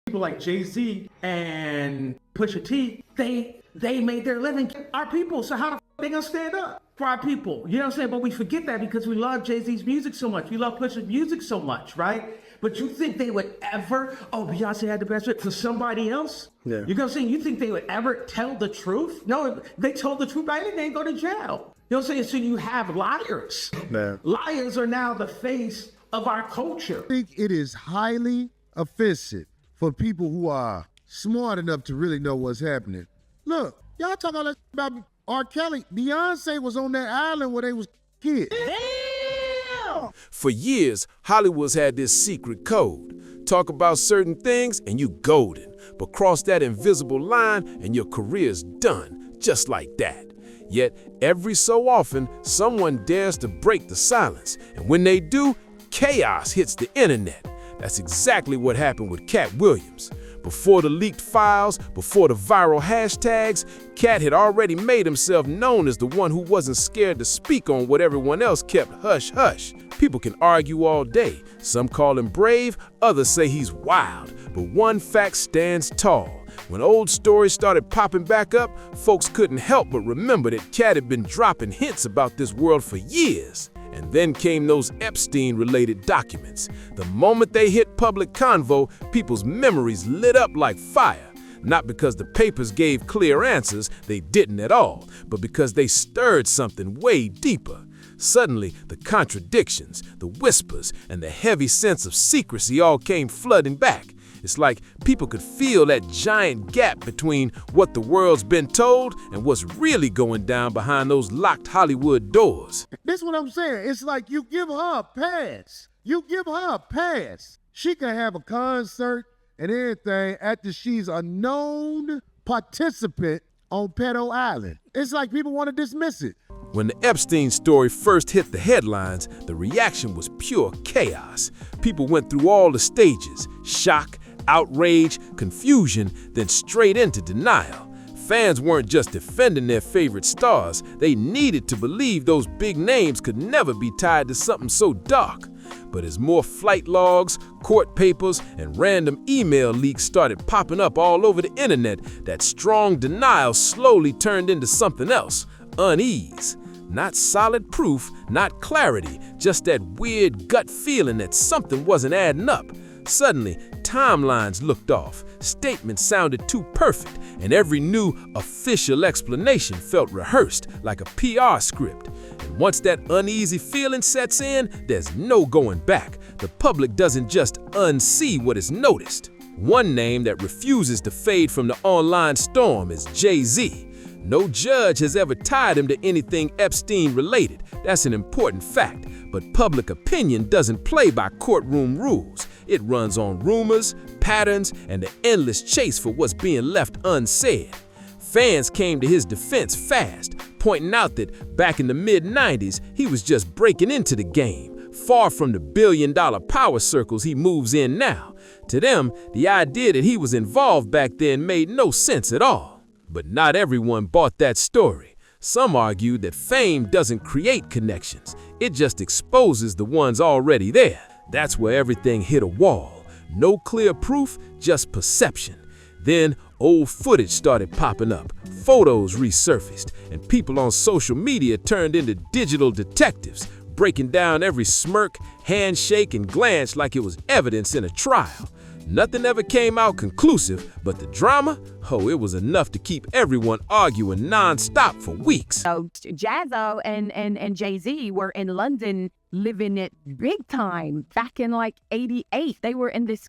People like Jay-Z and Pusha T, they made their living. Our people, so how the f they gonna stand up for our people? You know what I'm saying? But we forget that because we love Jay-Z's music so much. We love Pusha's music so much, right? But you think they would ever, oh, Beyonce had the best fit for somebody else? Yeah. You know what I'm saying? You think they would ever tell the truth? No, they told the truth, right? They didn't go to jail. You know what I'm saying? So you have liars. Yeah. Liars are now the face of our culture. I think it is highly offensive for people who are smart enough to really know what's happening. Look, y'all talk all that about R. Kelly. Beyonce was on that island where they was kids. Damn! For years, Hollywood's had this secret code. Talk about certain things and you golden, but cross that invisible line and your career's done, just like that. Yet, every so often, someone dares to break the silence, and when they do, chaos hits the internet. That's exactly what happened with Katt Williams. Before the leaked files, before the viral hashtags, Katt had already made himself known as the one who wasn't scared to speak on what everyone else kept hush-hush. People can argue all day. Some call him brave, others say he's wild. But one fact stands tall. When old stories started popping back up, folks couldn't help but remember that Katt had been dropping hints about this world for years. And then came those Epstein-related documents. The moment they hit public convo, people's memories lit up like fire. Not because the papers gave clear answers, they didn't at all, but because they stirred something way deeper. Suddenly, the contradictions, the whispers, and the heavy sense of secrecy all came flooding back. It's like people could feel that giant gap between what the world's been told and what's really going down behind those locked Hollywood doors. This is what I'm saying. It's like you give her a pass. You give her a pass. She can have a concert and everything after she's a known participant on Pedo Island. It's like people want to dismiss it. When the Epstein story first hit the headlines, the reaction was pure chaos. People went through all the stages: shock, outrage, confusion, then straight into denial. Fans weren't just defending their favorite stars, they needed to believe those big names could never be tied to something so dark. But as more flight logs, court papers, and random email leaks started popping up all over the internet, that strong denial slowly turned into something else: unease. Not solid proof, not clarity, just that weird gut feeling that something wasn't adding up. Suddenly, timelines looked off, statements sounded too perfect, and every new official explanation felt rehearsed like a PR script. And once that uneasy feeling sets in, there's no going back. The public doesn't just unsee what is noticed. One name that refuses to fade from the online storm is Jay-Z. No judge has ever tied him to anything Epstein-related. That's an important fact. But public opinion doesn't play by courtroom rules. It runs on rumors, patterns, and the endless chase for what's being left unsaid. Fans came to his defense fast, pointing out that back in the mid-90s, he was just breaking into the game, far from the billion-dollar power circles he moves in now. To them, the idea that he was involved back then made no sense at all. But not everyone bought that story. Some argued that fame doesn't create connections. It just exposes the ones already there. That's where everything hit a wall. No clear proof, just perception. Then old footage started popping up. Photos resurfaced, and people on social media turned into digital detectives, breaking down every smirk, handshake, and glance like it was evidence in a trial. Nothing ever came out conclusive, but the drama, oh, it was enough to keep everyone arguing non-stop for weeks. So Jazzo and Jay-Z were in London living it big time back in like '88. They were in this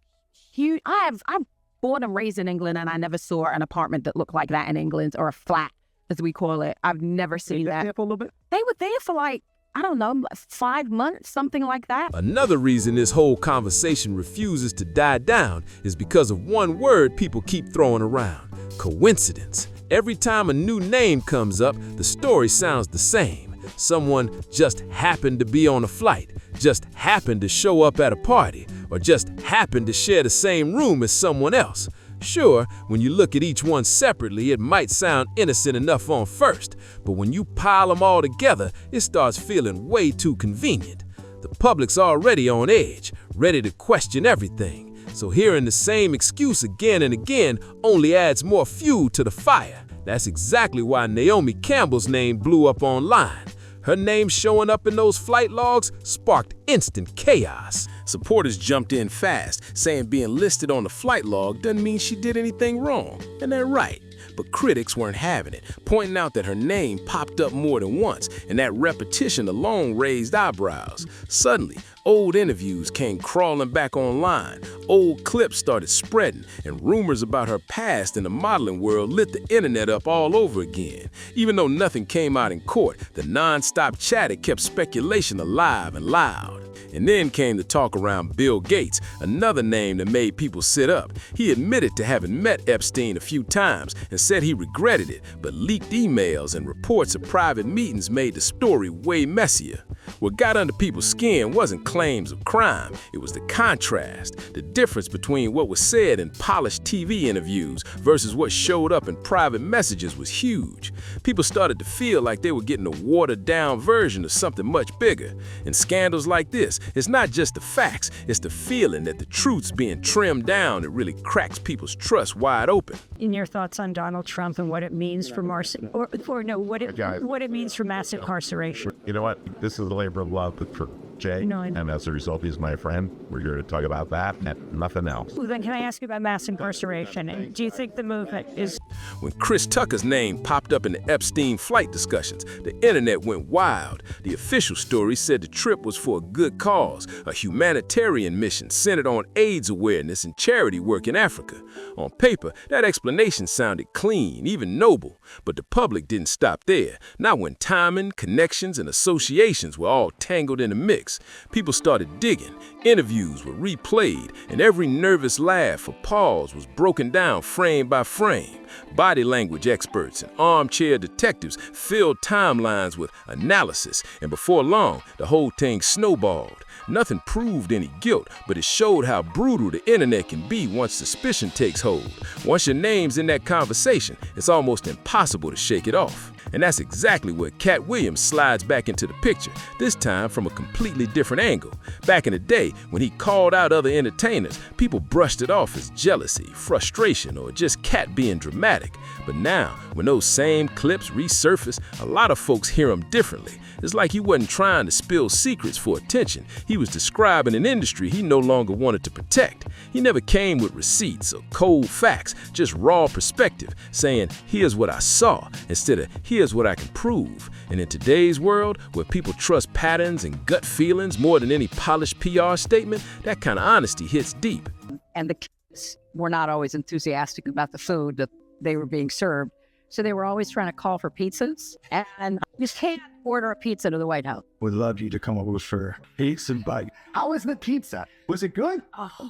huge, I'm born and raised in England, and I never saw an apartment that looked like that in England, or a flat, as we call it. I've never seen that. There for a little bit? They were there for like, I don't know, 5 months, something like that. Another reason this whole conversation refuses to die down is because of one word people keep throwing around: coincidence. Every time a new name comes up, the story sounds the same. Someone just happened to be on a flight, just happened to show up at a party, or just happened to share the same room as someone else. Sure, when you look at each one separately, it might sound innocent enough on first, but when you pile them all together, it starts feeling way too convenient. The public's already on edge, ready to question everything. So hearing the same excuse again and again only adds more fuel to the fire. That's exactly why Naomi Campbell's name blew up online. Her name showing up in those flight logs sparked instant chaos. Supporters jumped in fast, saying being listed on the flight log doesn't mean she did anything wrong, and they're right. But critics weren't having it, pointing out that her name popped up more than once, and that repetition alone raised eyebrows. Suddenly, old interviews came crawling back online, old clips started spreading, and rumors about her past in the modeling world lit the internet up all over again. Even though nothing came out in court, the non-stop chatter kept speculation alive and loud. And then came the talk around Bill Gates, another name that made people sit up. He admitted to having met Epstein a few times and said he regretted it, but leaked emails and reports of private meetings made the story way messier. What got under people's skin wasn't claims of crime, it was the contrast, the difference between what was said in polished TV interviews versus what showed up in private messages was huge. People started to feel like they were getting a watered-down version of something much bigger. And scandals like this, it's not just the facts, it's the feeling that the truth's being trimmed down that really cracks people's trust wide open. In your thoughts on Donald Trump and what it means for what it means for mass incarceration? You know what? This is a labor of love for Jay, No, I know. and as a result, he's my friend. We're here to talk about that and nothing else. Well, then can I ask you about mass incarceration? And do you think the movement is... When Chris Tucker's name popped up in the Epstein flight discussions, the internet went wild. The official story said the trip was for a good cause, a humanitarian mission centered on AIDS awareness and charity work in Africa. On paper, that explanation sounded clean, even noble, but the public didn't stop there. Not when timing, connections, and associations were all tangled in the mix. People started digging, interviews were replayed, and every nervous laugh or pause was broken down frame by frame. Body language experts and armchair detectives filled timelines with analysis, and before long, the whole thing snowballed. Nothing proved any guilt, but it showed how brutal the internet can be once suspicion takes hold. Once your name's in that conversation, it's almost impossible to shake it off. And that's exactly where Katt Williams slides back into the picture, this time from a completely different angle. Back in the day, when he called out other entertainers, people brushed it off as jealousy, frustration, or just Katt being dramatic. But now, when those same clips resurface, a lot of folks hear him differently. It's like he wasn't trying to spill secrets for attention. He was describing an industry he no longer wanted to protect. He never came with receipts or cold facts, just raw perspective, saying, here's what I saw, instead of here's what I can prove. And in today's world, where people trust patterns and gut feelings more than any polished PR statement, that kind of honesty hits deep. And the kids were not always enthusiastic about the food that they were being served. So they were always trying to call for pizzas, and you can't order a pizza to the White House. Would love you to come over for pizza bite. How was the pizza? Was it good?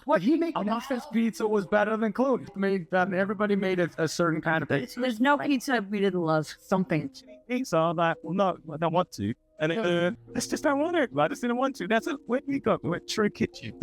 What he made? Office pizza was better than Chloe. Everybody made a certain kind of pizza. There's no pizza we didn't love. Something pizza. I'm like, well, no, I don't want to. And it's just I want it. I just didn't want to. That's it. Where we go? We're trick you.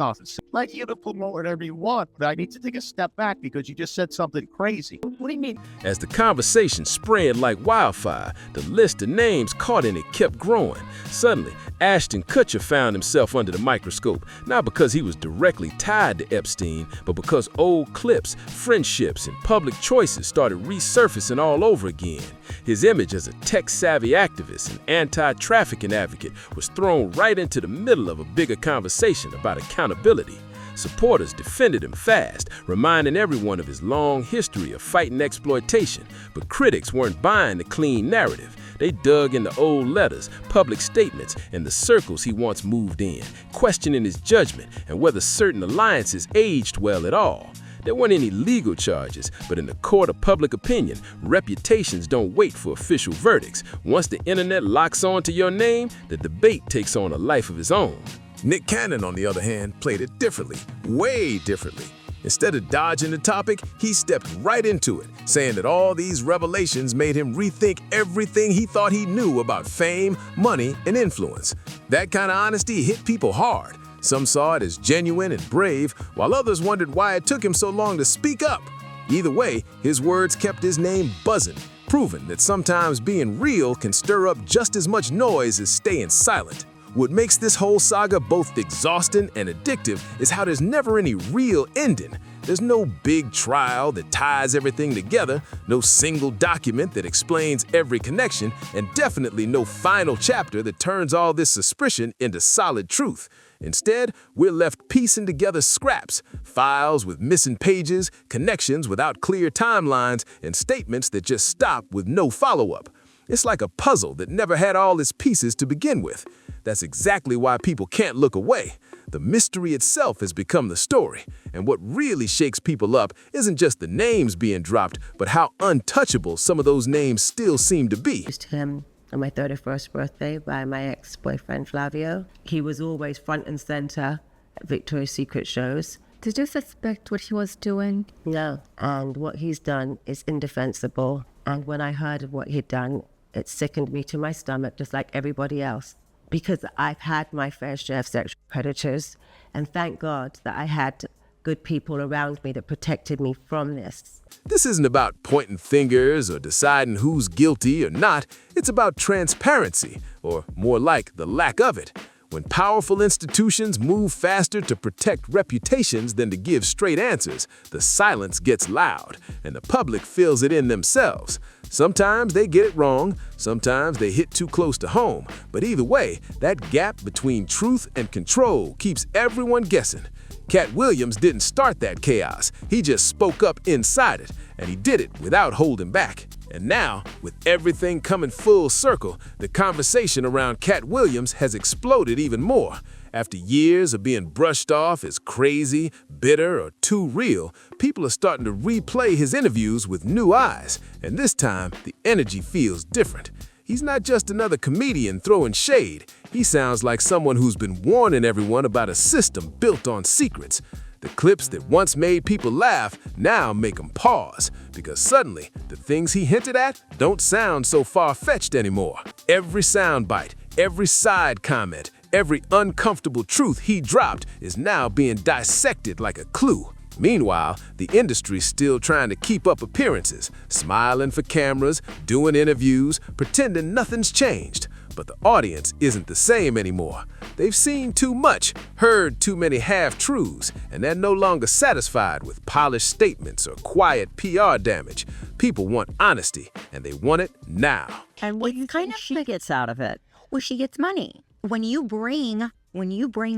Like you to promote whatever you want, but I need to take a step back because you just said something crazy. What do you mean? As the conversation spread like wildfire, the list of names caught in it kept growing. Suddenly, Ashton Kutcher found himself under the microscope, not because he was directly tied to Epstein, but because old clips, friendships, and public choices started resurfacing all over again. His image as a tech-savvy activist and anti-trafficking advocate was thrown right into the middle of a bigger conversation about accountability. Supporters defended him fast, reminding everyone of his long history of fighting exploitation, but critics weren't buying the clean narrative. They dug into old letters, public statements, and the circles he once moved in, questioning his judgment and whether certain alliances aged well at all. There weren't any legal charges, but in the court of public opinion, reputations don't wait for official verdicts. Once the internet locks on to your name, the debate takes on a life of its own. Nick Cannon, on the other hand, played it differently, way differently. Instead of dodging the topic, he stepped right into it, saying that all these revelations made him rethink everything he thought he knew about fame, money, and influence. That kind of honesty hit people hard. Some saw it as genuine and brave, while others wondered why it took him so long to speak up. Either way, his words kept his name buzzing, proving that sometimes being real can stir up just as much noise as staying silent. What makes this whole saga both exhausting and addictive is how there's never any real ending. There's no big trial that ties everything together, no single document that explains every connection, and definitely no final chapter that turns all this suspicion into solid truth. Instead, we're left piecing together scraps, files with missing pages, connections without clear timelines, and statements that just stop with no follow-up. It's like a puzzle that never had all its pieces to begin with. That's exactly why people can't look away. The mystery itself has become the story, and what really shakes people up isn't just the names being dropped, but how untouchable some of those names still seem to be. Him on my 31st birthday by my ex-boyfriend Flavio. He was always front and center at Victoria's Secret shows. Did you suspect what he was doing? No, and what he's done is indefensible. And when I heard of what he'd done, it sickened me to my stomach, just like everybody else. Because I've had my fair share of sexual predators, and thank God that I had good people around me that protected me from this. This isn't about pointing fingers or deciding who's guilty or not. It's about transparency, or more like the lack of it. When powerful institutions move faster to protect reputations than to give straight answers, the silence gets loud, and the public feels it in themselves. Sometimes they get it wrong, sometimes they hit too close to home, but either way, that gap between truth and control keeps everyone guessing. Katt Williams didn't start that chaos, he just spoke up inside it, and he did it without holding back. And now, with everything coming full circle, the conversation around Katt Williams has exploded even more. After years of being brushed off as crazy, bitter, or too real, people are starting to replay his interviews with new eyes, and this time, the energy feels different. He's not just another comedian throwing shade. He sounds like someone who's been warning everyone about a system built on secrets. The clips that once made people laugh now make them pause, because suddenly the things he hinted at don't sound so far-fetched anymore. Every soundbite, every side comment, every uncomfortable truth he dropped is now being dissected like a clue. Meanwhile, the industry's still trying to keep up appearances, smiling for cameras, doing interviews, pretending nothing's changed. But the audience isn't the same anymore. They've seen too much, heard too many half-truths, and they're no longer satisfied with polished statements or quiet PR damage. People want honesty, and they want it now. And what you kind of she gets out of it? Well, she gets money. When you bring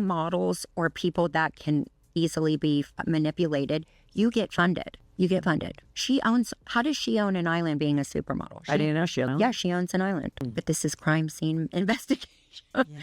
models or people that can easily be manipulated, you get funded. She owns, how does she own an island being a supermodel? I didn't know she owned. Yeah, she owns an island. But this is crime scene investigation.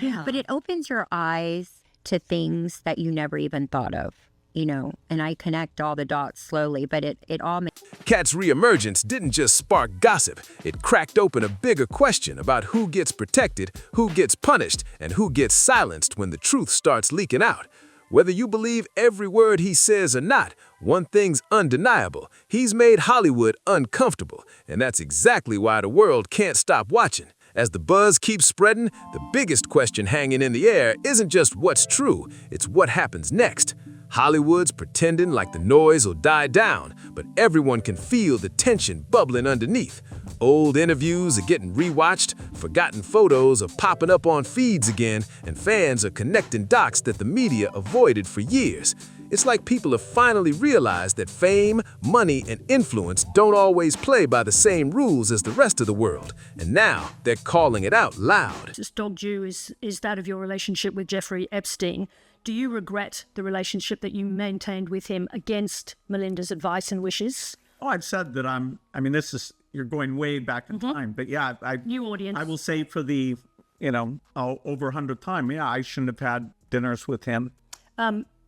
Yeah. But it opens your eyes to things that you never even thought of, you know, and I connect all the dots slowly, but it all makes... Katt's reemergence didn't just spark gossip. It cracked open a bigger question about who gets protected, who gets punished, and who gets silenced when the truth starts leaking out. Whether you believe every word he says or not, one thing's undeniable. He's made Hollywood uncomfortable, and that's exactly why the world can't stop watching. As the buzz keeps spreading, the biggest question hanging in the air isn't just what's true, it's what happens next. Hollywood's pretending like the noise will die down, but everyone can feel the tension bubbling underneath. Old interviews are getting rewatched, forgotten photos are popping up on feeds again, and fans are connecting dots that the media avoided for years. It's like people have finally realized that fame, money, and influence don't always play by the same rules as the rest of the world, and now they're calling it out loud. Just dogged you is that of your relationship with Jeffrey Epstein. Do you regret the relationship that you maintained with him against Melinda's advice and wishes? Oh, I've said that you're going way back in time, but yeah, New audience. I will say for the, over 100th time, yeah, I shouldn't have had dinners with him.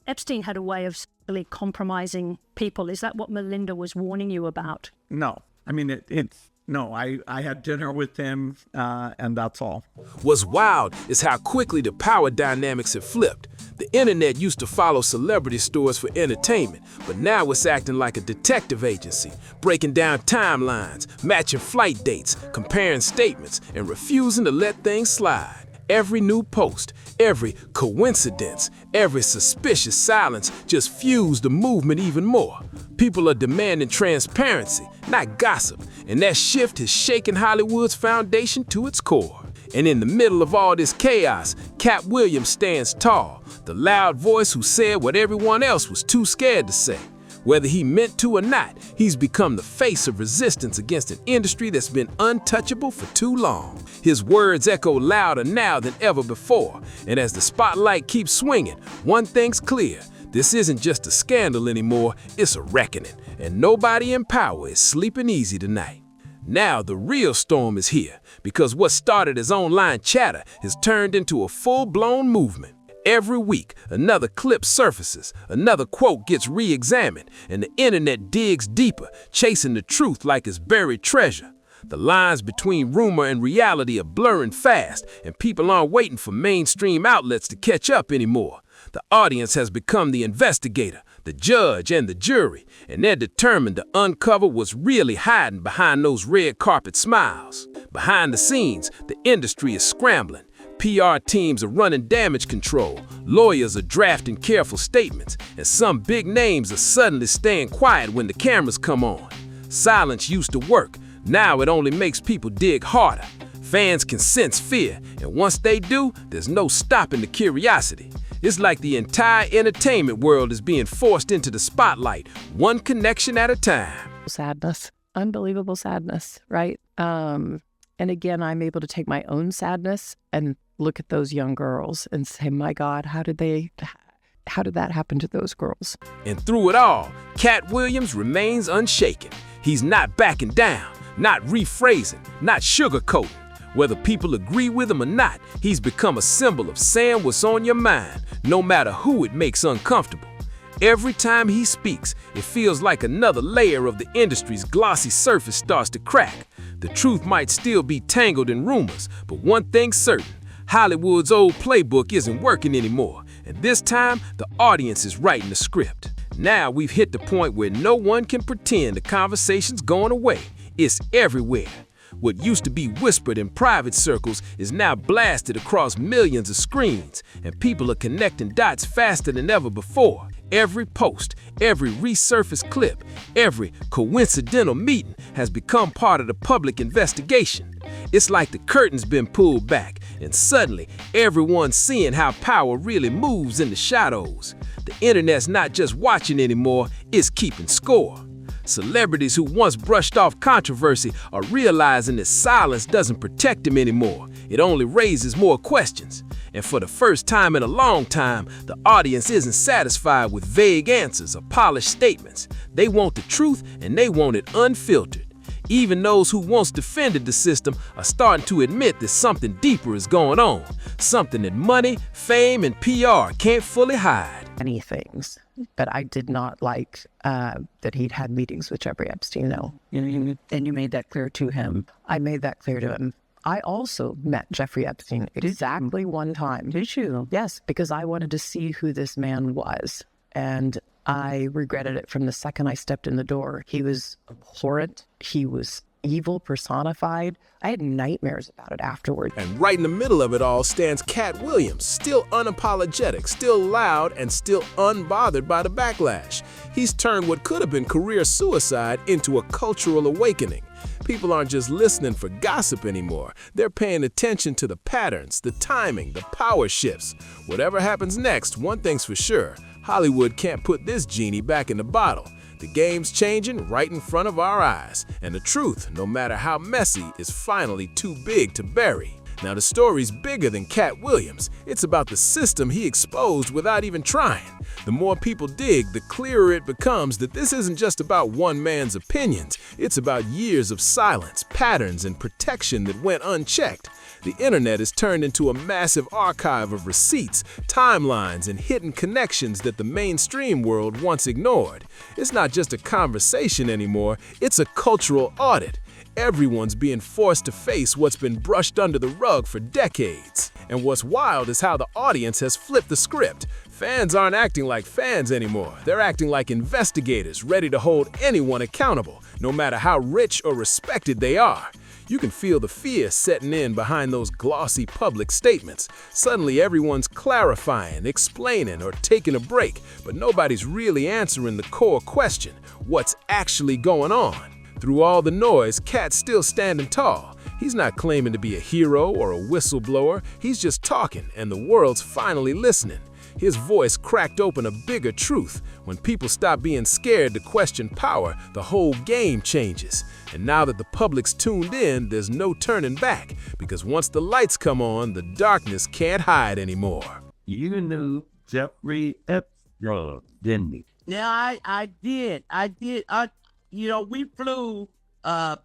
Epstein had a way of really compromising people. Is that what Melinda was warning you about? No, I had dinner with him, and that's all. What's wild is how quickly the power dynamics have flipped. The internet used to follow celebrity stories for entertainment, but now it's acting like a detective agency, breaking down timelines, matching flight dates, comparing statements, and refusing to let things slide. Every new post, every coincidence, every suspicious silence just fused the movement even more. People are demanding transparency, not gossip, and that shift has shaken Hollywood's foundation to its core. And in the middle of all this chaos, Katt Williams stands tall, the loud voice who said what everyone else was too scared to say. Whether he meant to or not, he's become the face of resistance against an industry that's been untouchable for too long. His words echo louder now than ever before, and as the spotlight keeps swinging, one thing's clear. This isn't just a scandal anymore, it's a reckoning, and nobody in power is sleeping easy tonight. Now the real storm is here, because what started as online chatter has turned into a full-blown movement. Every week, another clip surfaces, another quote gets re-examined, and the internet digs deeper, chasing the truth like it's buried treasure. The lines between rumor and reality are blurring fast, and people aren't waiting for mainstream outlets to catch up anymore. The audience has become the investigator, the judge, and the jury, and they're determined to uncover what's really hiding behind those red carpet smiles. Behind the scenes, the industry is scrambling. PR teams are running damage control, lawyers are drafting careful statements, and some big names are suddenly staying quiet when the cameras come on. Silence used to work, now it only makes people dig harder. Fans can sense fear, and once they do, there's no stopping the curiosity. It's like the entire entertainment world is being forced into the spotlight, one connection at a time. Sadness, unbelievable sadness, right? And again, I'm able to take my own sadness and look at those young girls and say, my God, how did that happen to those girls? And through it all, Katt Williams remains unshaken. He's not backing down, not rephrasing, not sugarcoating. Whether people agree with him or not, he's become a symbol of saying what's on your mind, no matter who it makes uncomfortable. Every time he speaks, it feels like another layer of the industry's glossy surface starts to crack. The truth might still be tangled in rumors, but one thing's certain, Hollywood's old playbook isn't working anymore, and this time, the audience is writing the script. Now we've hit the point where no one can pretend the conversation's going away. It's everywhere. What used to be whispered in private circles is now blasted across millions of screens, and people are connecting dots faster than ever before. Every post, every resurfaced clip, every coincidental meeting has become part of the public investigation. It's like the curtain's been pulled back, and suddenly everyone's seeing how power really moves in the shadows. The internet's not just watching anymore, it's keeping score. Celebrities who once brushed off controversy are realizing that silence doesn't protect them anymore. It only raises more questions. And for the first time in a long time, the audience isn't satisfied with vague answers or polished statements. They want the truth, and they want it unfiltered. Even those who once defended the system are starting to admit that something deeper is going on, something that money, fame, and PR can't fully hide. Many things, but I did not like that he'd had meetings with Jeffrey Epstein. No, and you made that clear to him. I made that clear to him. I also met Jeffrey Epstein exactly one time. Did you? Yes, because I wanted to see who this man was, and I regretted it from the second I stepped in the door. He was abhorrent. He was evil personified. I had nightmares about it afterward. And right in the middle of it all stands Katt Williams, still unapologetic, still loud, and still unbothered by the backlash. He's turned what could have been career suicide into a cultural awakening. People aren't just listening for gossip anymore. They're paying attention to the patterns, the timing, the power shifts. Whatever happens next, one thing's for sure, Hollywood can't put this genie back in the bottle. The game's changing right in front of our eyes, and the truth, no matter how messy, is finally too big to bury. Now the story's bigger than Katt Williams. It's about the system he exposed without even trying. The more people dig, the clearer it becomes that this isn't just about one man's opinions. It's about years of silence, patterns, and protection that went unchecked. The internet is turned into a massive archive of receipts, timelines, and hidden connections that the mainstream world once ignored. It's not just a conversation anymore, it's a cultural audit. Everyone's being forced to face what's been brushed under the rug for decades. And what's wild is how the audience has flipped the script. Fans aren't acting like fans anymore. They're acting like investigators, ready to hold anyone accountable, no matter how rich or respected they are. You can feel the fear setting in behind those glossy public statements. Suddenly everyone's clarifying, explaining, or taking a break, but nobody's really answering the core question, what's actually going on? Through all the noise, Katt's still standing tall. He's not claiming to be a hero or a whistleblower. He's just talking, and the world's finally listening. His voice cracked open a bigger truth. When people stop being scared to question power, the whole game changes. And now that the public's tuned in, there's no turning back, because once the lights come on, the darkness can't hide anymore. You knew Jeffrey Epstein, didn't you? Yeah, I did. We flew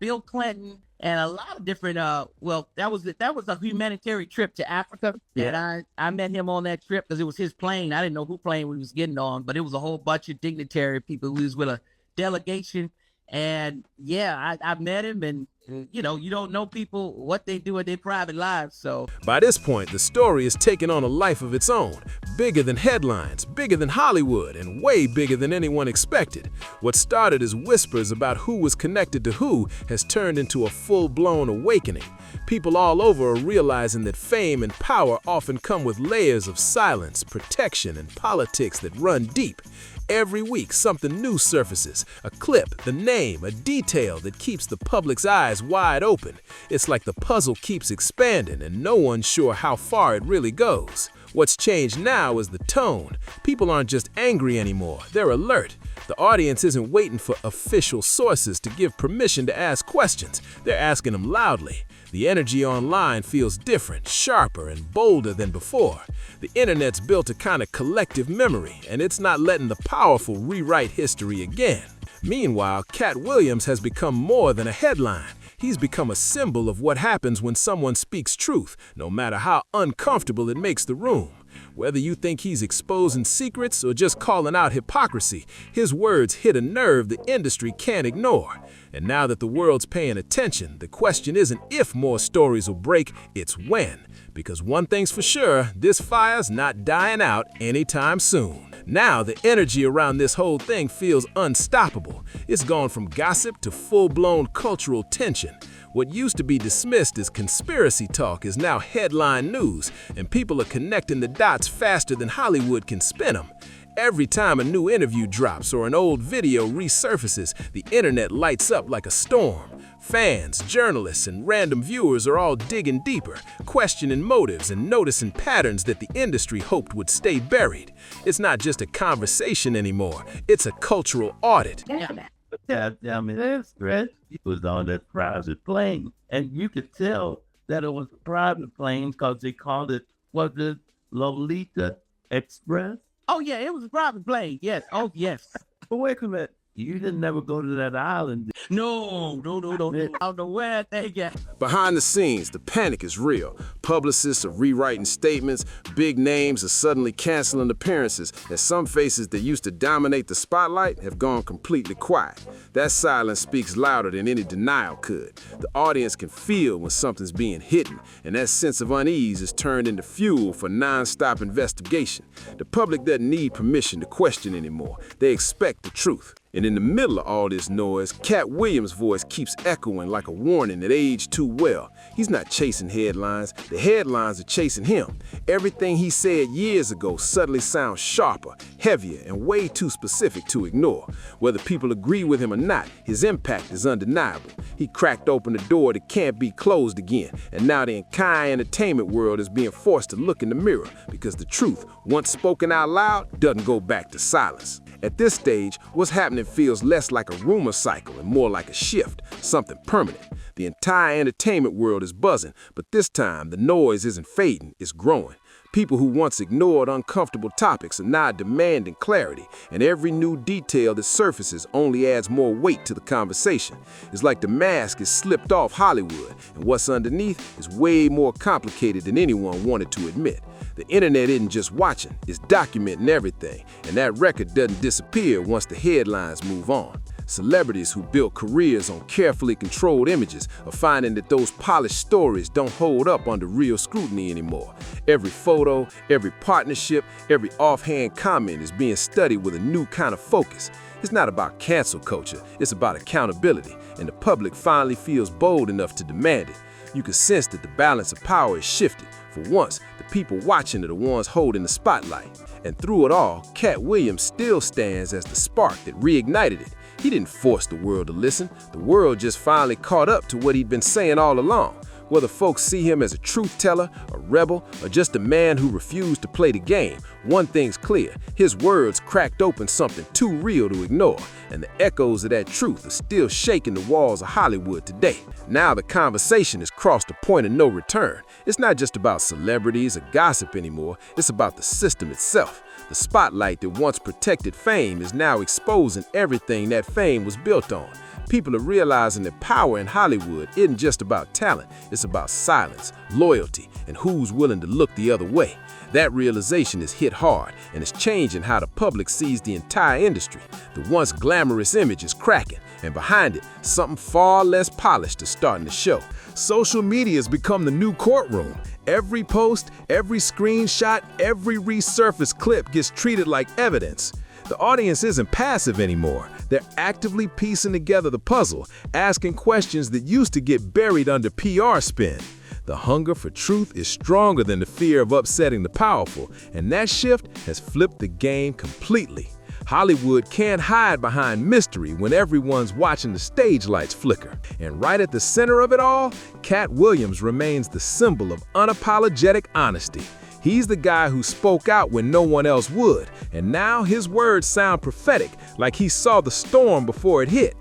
Bill Clinton and a lot of different that was a humanitarian trip to Africa. Yeah. And I met him on that trip because it was his plane. I didn't know who plane we was getting on, but it was a whole bunch of dignitary people who was with a delegation. And yeah, I met him, and you don't know people, what they do in their private lives. So by this point, the story is taking on a life of its own, bigger than headlines, bigger than Hollywood, and way bigger than anyone expected. What started as whispers about who was connected to who has turned into a full-blown awakening. People all over are realizing that fame and power often come with layers of silence, protection, and politics that run deep. Every week, something new surfaces, a clip, the name, a detail that keeps the public's eyes wide open. It's like the puzzle keeps expanding and no one's sure how far it really goes. What's changed now is the tone. People aren't just angry anymore, they're alert. The audience isn't waiting for official sources to give permission to ask questions, they're asking them loudly. The energy online feels different, sharper, and bolder than before. The internet's built a kind of collective memory, and it's not letting the powerful rewrite history again. Meanwhile, Katt Williams has become more than a headline. He's become a symbol of what happens when someone speaks truth, no matter how uncomfortable it makes the room. Whether you think he's exposing secrets or just calling out hypocrisy, his words hit a nerve the industry can't ignore. And now that the world's paying attention, the question isn't if more stories will break, it's when. Because one thing's for sure, this fire's not dying out anytime soon. Now the energy around this whole thing feels unstoppable. It's gone from gossip to full-blown cultural tension. What used to be dismissed as conspiracy talk is now headline news, and people are connecting the dots faster than Hollywood can spin them. Every time a new interview drops or an old video resurfaces, the internet lights up like a storm. Fans, journalists, and random viewers are all digging deeper, questioning motives and noticing patterns that the industry hoped would stay buried. It's not just a conversation anymore, it's a cultural audit. Yeah, I mean, that's great. He was on that private plane, and you could tell that it was a private plane because they called it, was it Lolita Express? oh yeah, it was a private plane. Yes. Oh yes. But wait a minute, you didn't never go to that island. No. I don't know where they get. Behind the scenes, the panic is real. Publicists are rewriting statements, big names are suddenly canceling appearances, and some faces that used to dominate the spotlight have gone completely quiet. That silence speaks louder than any denial could. The audience can feel when something's being hidden, and that sense of unease is turned into fuel for non-stop investigation. The public doesn't need permission to question anymore. They expect the truth. And in the middle of all this noise, Katt Williams' voice keeps echoing like a warning that aged too well. He's not chasing headlines, the headlines are chasing him. Everything he said years ago suddenly sounds sharper, heavier, and way too specific to ignore. Whether people agree with him or not, his impact is undeniable. He cracked open the door that can't be closed again, and now the entire entertainment world is being forced to look in the mirror because the truth, once spoken out loud, doesn't go back to silence. At this stage, what's happening feels less like a rumor cycle and more like a shift, something permanent. The entire entertainment world is buzzing, but this time the noise isn't fading, it's growing. People who once ignored uncomfortable topics are now demanding clarity, and every new detail that surfaces only adds more weight to the conversation. It's like the mask is slipped off Hollywood, and what's underneath is way more complicated than anyone wanted to admit. The internet isn't just watching, it's documenting everything, and that record doesn't disappear once the headlines move on. Celebrities who built careers on carefully controlled images are finding that those polished stories don't hold up under real scrutiny anymore. Every photo, every partnership, every offhand comment is being studied with a new kind of focus. It's not about cancel culture, it's about accountability, and the public finally feels bold enough to demand it. You can sense that the balance of power is shifted, For once, the people watching are the ones holding the spotlight. And through it all, Katt Williams still stands as the spark that reignited it. He didn't force the world to listen. The world just finally caught up to what he'd been saying all along. Whether folks see him as a truth teller, a rebel, or just a man who refused to play the game, one thing's clear: his words cracked open something too real to ignore, and the echoes of that truth are still shaking the walls of Hollywood today. Now the conversation has crossed a point of no return. It's not just about celebrities or gossip anymore, it's about the system itself. The spotlight that once protected fame is now exposing everything that fame was built on. People are realizing that power in Hollywood isn't just about talent, it's about silence, loyalty, and who's willing to look the other way. That realization is hit hard, and it's changing how the public sees the entire industry. The once glamorous image is cracking, and behind it, something far less polished is starting to show. Social media has become the new courtroom. Every post, every screenshot, every resurfaced clip gets treated like evidence. The audience isn't passive anymore. They're actively piecing together the puzzle, asking questions that used to get buried under PR spin. The hunger for truth is stronger than the fear of upsetting the powerful, and that shift has flipped the game completely. Hollywood can't hide behind mystery when everyone's watching the stage lights flicker. And right at the center of it all, Katt Williams remains the symbol of unapologetic honesty. He's the guy who spoke out when no one else would, and now his words sound prophetic, like he saw the storm before it hit.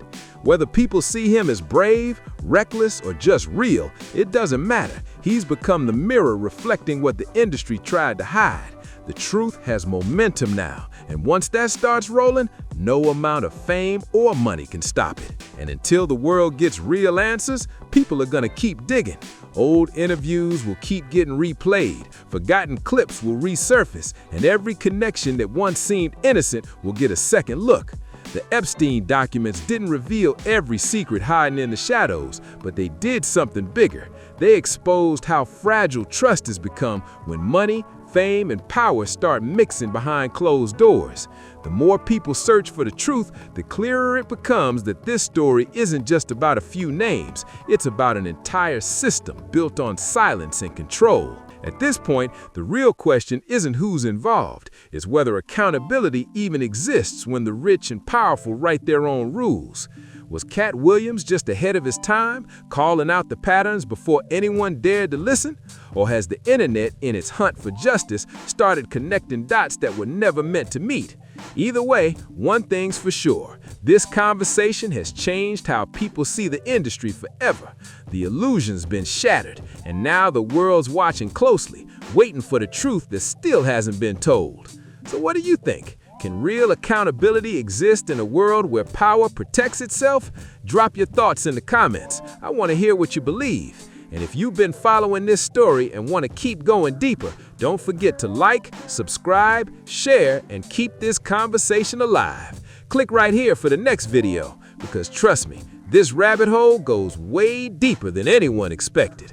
Whether people see him as brave, reckless, or just real, it doesn't matter. He's become the mirror reflecting what the industry tried to hide. The truth has momentum now, and once that starts rolling, no amount of fame or money can stop it. And until the world gets real answers, people are gonna keep digging. Old interviews will keep getting replayed, forgotten clips will resurface, and every connection that once seemed innocent will get a second look. The Epstein documents didn't reveal every secret hiding in the shadows, but they did something bigger. They exposed how fragile trust has become when money, fame, and power start mixing behind closed doors. The more people search for the truth, the clearer it becomes that this story isn't just about a few names. It's about an entire system built on silence and control. At this point, the real question isn't who's involved, it's whether accountability even exists when the rich and powerful write their own rules. Was Katt Williams just ahead of his time, calling out the patterns before anyone dared to listen? Or has the internet, in its hunt for justice, started connecting dots that were never meant to meet? Either way, one thing's for sure. This conversation has changed how people see the industry forever. The illusion's been shattered, and now the world's watching closely, waiting for the truth that still hasn't been told. So what do you think? Can real accountability exist in a world where power protects itself? Drop your thoughts in the comments. I want to hear what you believe. And if you've been following this story and want to keep going deeper, don't forget to like, subscribe, share, and keep this conversation alive. Click right here for the next video, because trust me, this rabbit hole goes way deeper than anyone expected.